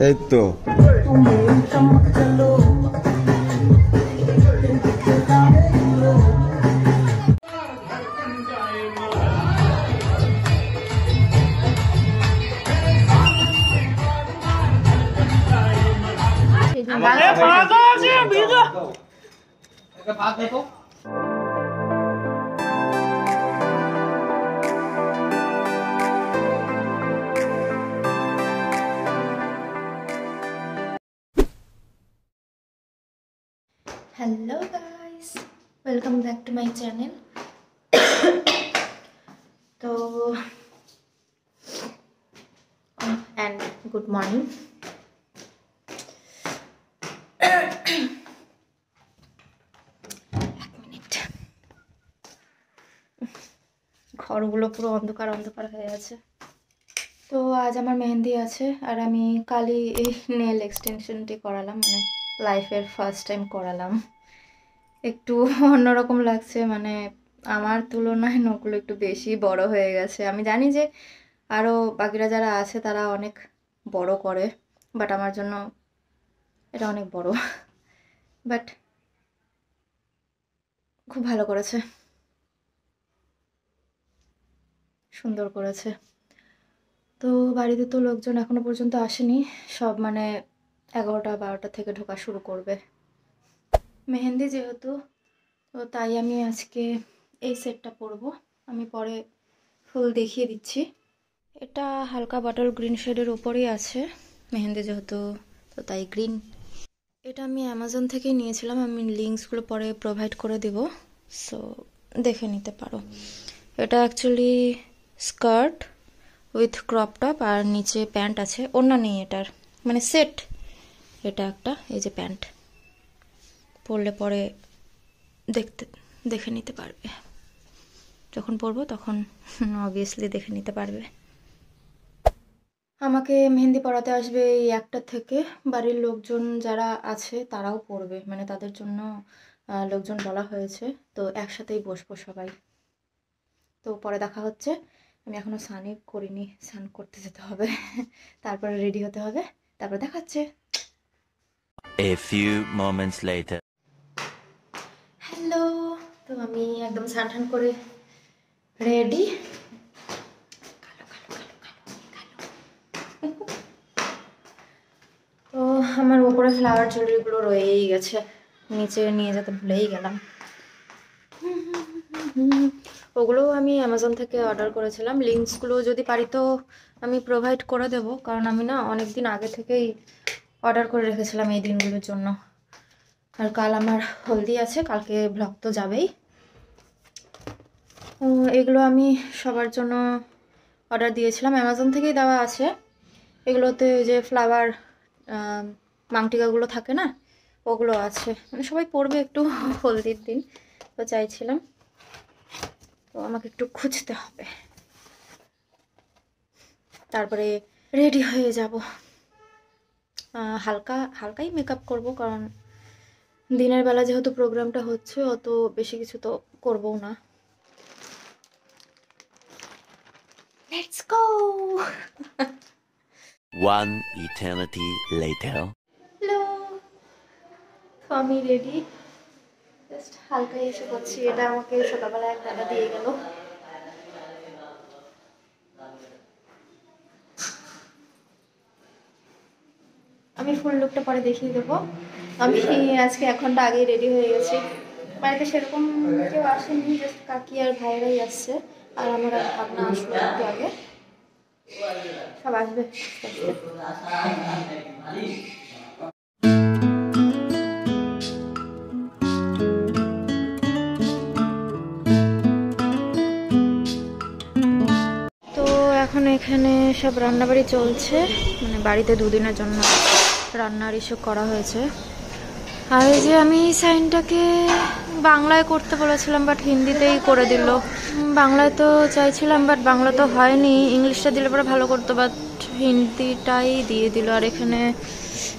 এই তো Hello guys, welcome back to my channel. So and good morning. ঘরগুলো পুরো অন্ধকার অন্ধকার হয়ে আছে। তো আজ আমার মেহেন্দি আছে আর আমি কালই এই নেল এক্সটেনশনটি করালাম, মানে লাইফের ফার্স্ট টাইম করালাম। একটু অন্যরকম লাগছে, মানে আমার তুলনায় নখগুলো একটু বেশি বড় হয়ে গেছে। আমি জানি যে আরও বাকিরা যারা আছে তারা অনেক বড় করে, বাট আমার জন্য এটা অনেক বড়। বাট খুব ভালো করেছে, সুন্দর করেছে। তো বাড়িতে তো লোকজন এখনো পর্যন্ত আসেনি, সব মানে 11টা-12টা থেকে ঢোকা শুরু করবে। মেহেন্দি যেহেতু, তো তাই আমি আজকে এই সেটটা পরবো। আমি পরে ফুল দেখিয়ে দিচ্ছি। এটা হালকা বটল গ্রিন শেডের উপরেই আছে মেহেন্দি যেহেতু, তো তাই গ্রিন। এটা আমি অ্যামাজন থেকেই নিয়েছিলাম, আমি লিঙ্কসগুলো পরে প্রোভাইড করে দিব, সো দেখে নিতে পারো। এটা actually skirt with crop top আর নিচে প্যান্ট আছে, ওড়না নেই এটার, মানে সেট। এটা একটা এই যে প্যান্ট, পরলে পরে দেখে নিতে পারবে, যখন পরবো তখন অবভিয়াসলি দেখে নিতে পারবে। আমাকে মেহেন্দি পরাতে আসবে এই 1টা থেকে, বাড়ির লোকজন যারা আছে তারাও পরবে, মানে তাদের জন্য লোকজন বলা হয়েছে, তো একসাথেই বসবো সবাই। তো পরে দেখা হচ্ছে। আমি এখনো স্নানই করিনি, স্নান করতে যেতে হবে, তারপরে রেডি হতে হবে, তারপর দেখা হচ্ছে। A few moments later. Hello, তো আমি একদম স্নান করে রেডি। তো আমার উপরে ফ্লাওয়ার জুয়েলারিগুলো রয়েই গেছে, নিচে নিয়ে যেতে ভুলেই গেলাম। ওগুলোও আমি অ্যামাজন থেকে অর্ডার করেছিলাম। লিঙ্কসগুলো যদি পারি তো আমি প্রোভাইড করে দেবো, কারণ আমি না অনেক দিন আগে থেকেই অর্ডার করে রেখেছিলাম এই দিনগুলোর জন্য। আর কাল আমার হলদি আছে, কালকে ব্লগ তো যাবেই। এগুলো আমি সবার জন্য অর্ডার দিয়েছিলাম, অ্যামাজন থেকেই দেওয়া আছে। এগুলোতে যে ফ্লাওয়ার মাংটিকাগুলো থাকে না, ওগুলো আছে, মানে সবাই পরবে একটু হলদির দিন, তো চাইছিলাম। তো আমাকে একটু খুঁজতে হবে, তারপরে রেডি হয়ে যাব। হালকাই মেকআপ করব, কারণ দিনের বেলা যেহেতু প্রোগ্রামটা হচ্ছে, অত বেশি কিছু তো করবো না। Let's go. One eternity later. Hello, তো আমি রেডি, জাস্ট হালকাই এসে করছি। এটা আমাকে সকালবেলা এক দাদা দিয়ে গেল। আমি ফুল লুকটা পরে দেখিয়ে দেবো। আমি আজকে 1 ঘন্টা আগেই রেডি হয়ে গেছি। বাড়িতে সেরকম কেউ আসেনি, জাস্ট কাকি আর ভাইরাই আসছে, আর আমার আর ভাবনা আসলো একটু আগে। সব আসবে আস্তে আস্তে। তো এখন এখানে সব রান্নাবাড়ি চলছে, মানে বাড়িতে 2 দিনের জন্য রান্নার ইস্যু করা হয়েছে। আর এই যে আমি সাইনটাকে বাংলায় করতে বলেছিলাম, বাট হিন্দিতেই করে দিল। বাংলায় তো চাইছিলাম, বাট বাংলা তো হয়নি, ইংলিশটা দিলে পরে ভালো করতো, বাট হিন্দিটাই দিয়ে দিল। আর এখানে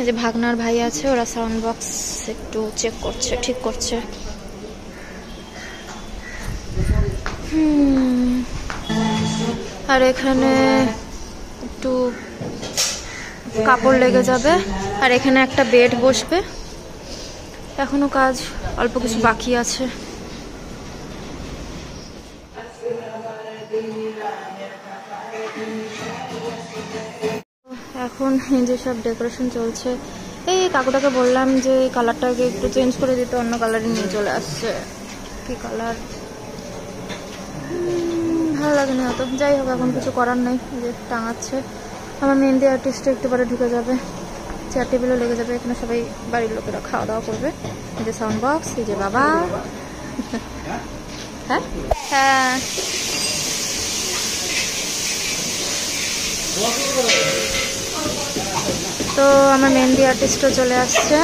এই যে ভাগনার ভাই আছে, ওরা সাউন্ড বক্স একটু চেক করছে, ঠিক করছে। আর এখানে একটু কাপড় লেগে যাবে, আর এখানে একটা বেড বসবে। এখনো কাজ অল্প কিছু বাকি আছে। এখন এই যে সব ডেকোরেশন চলছে। এই কাকুটাকে বললাম যে এই কালারটাকে একটু চেঞ্জ করে দিতে, অন্য কালারে নিয়ে চলে আসছে। কি কালার ভালো লাগে না অত, যাই হোক এখন কিছু করার নেই। যে টাঙাচ্ছে আমার মেহেন্দি আর্টিস্ট একটু পরে ঢুকে যাবে, চেয়ার টেবিলও লেগে যাবে। এখানে সবাই বাড়ির লোকেরা খাওয়া দাওয়া করবে। এই যে সাউন্ড বক্স, এই যে বাবা। হ্যাঁ হ্যাঁ তো আমার মেহেন্দি আর্টিস্টও চলে আসছে।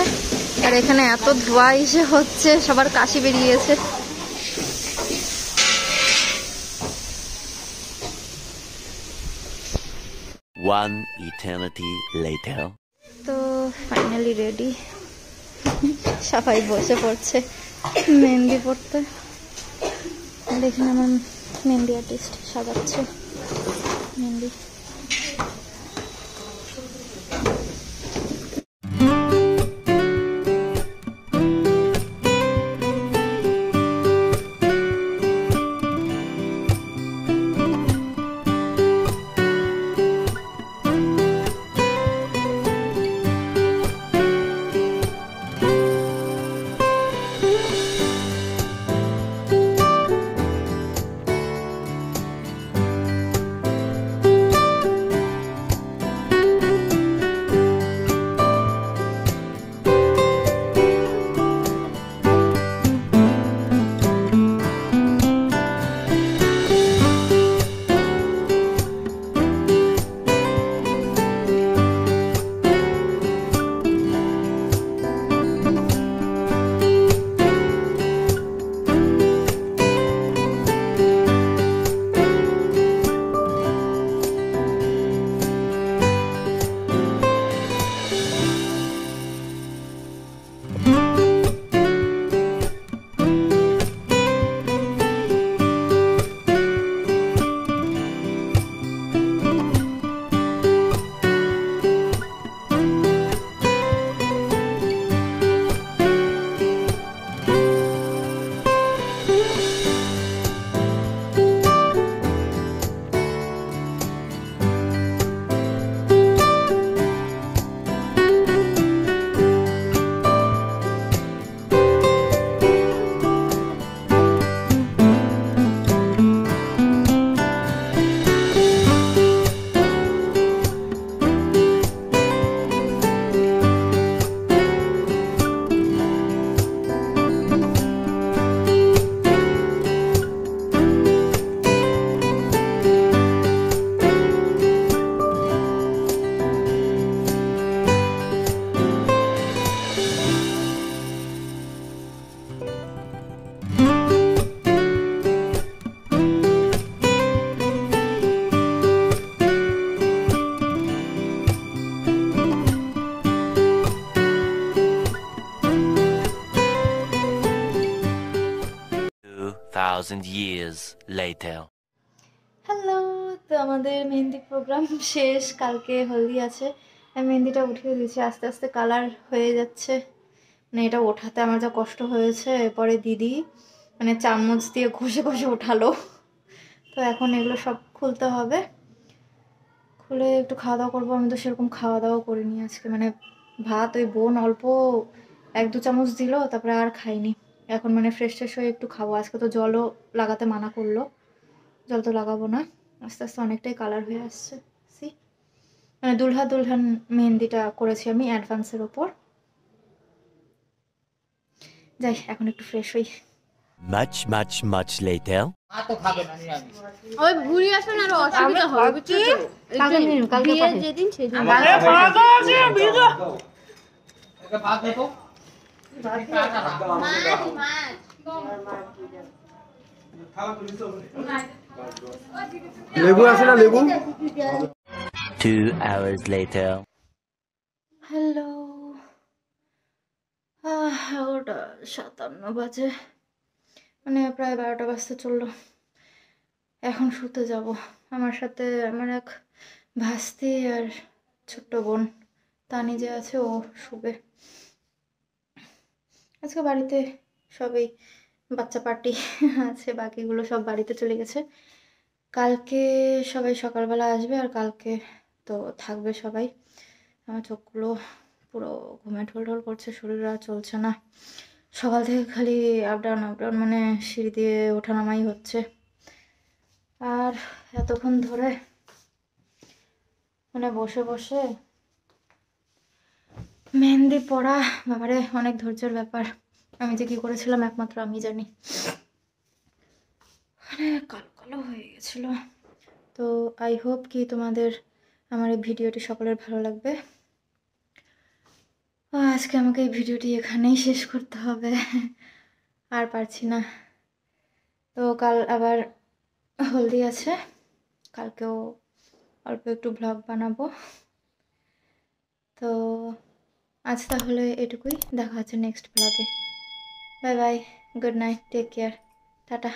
আর এখানে এত ধোয়া ইসে হচ্ছে, সবার কাশি বেরিয়েছে। One eternity later. তো ফাইনালি রেডি, সবাই বসে পড়ছে মেহেন্দি পড়তে। দেখুন আমার মেহেন্দি আর্টিস্ট সাজাচ্ছে mehendi. Thousand years later. Hello, তো আমাদের মেহেন্দি প্রোগ্রাম শেষ। কালকে হলদি আছে, আমি মেহেন্দিটা উঠিয়ে দিয়েছি। আস্তে আস্তে কালার হয়ে যাচ্ছে, মানে এটা ওঠাতে আমার যা কষ্ট হয়েছে। এরপরে দিদি মানে চামচ দিয়ে ঘষে ঘষে ওঠালো। তো এখন এগুলো সব খুলতে হবে, খুলে একটু খাওয়া দাওয়া করবো। আমি তো সেরকম খাওয়া দাওয়া করিনি আজকে, মানে ভাত ওই বোন অল্প 1-2 চামচ দিল, তারপরে আর খাইনি। এখন মানে ফ্রেশ ট্রেশ হয়ে একটু খাবো। আজকে তো জলও লাগাতে মানা করলো, জল তো লাগাবো না। আস্তে আস্তে অনেকটাই কালার হয়ে আসছে। সি মানে দুলহান মেহেন্দিটা করেছি আমি অ্যাডভান্সের ওপর। যাই এখন একটু ফ্রেশ হই। Much later. ওই ঘুরে আসুন, আর অসুবিধা হবে কি? কালকে বিয়ে যেদিন সেদিন লেবু আছে না লেবু? 2 hours later. হ্যালো, 11:57 বাজে, মানে প্রায় 12টা বাজতে চললো। এখন শুতে যাব। আমার সাথে আমার এক ভাস্তি আর ছোট্ট বোন তানি যে আছে ও শুবে। আজকে বাড়িতে সবাই বাচ্চা পার্টি আছে, বাকিগুলো সব বাড়িতে চলে গেছে। কালকে সবাই সকালবেলা আসবে আর কালকে তো থাকবে সবাই। আমার চোখগুলো পুরো ঘুমে ঢোল করছে, শরীর আর চলছে না। সকাল থেকে খালি আপ ডাউন মানে সিঁড়ি দিয়ে ওঠানামাই হচ্ছে। আর এতক্ষণ ধরে মানে বসে বসে মেহেন্দি পড়া, বাবারে অনেক ধৈর্যের ব্যাপার। আমি যে কি করেছিলাম একমাত্র আমি জানি, মানে কালো কালো হয়ে গেছিল। তো আই হোপ কি তোমাদের আমার এই ভিডিওটি সকলের ভালো লাগবে। আজকে আমাকে এই ভিডিওটি এখানেই শেষ করতে হবে, আর পারছি না। তো কাল আবার হলদি আছে, কালকেও অল্প একটু ব্লগ বানাবো। তো আজ তাহলে এটুকুই, দেখা হচ্ছে নেক্সট ব্লগে। Bye bye, good night, take care, tata.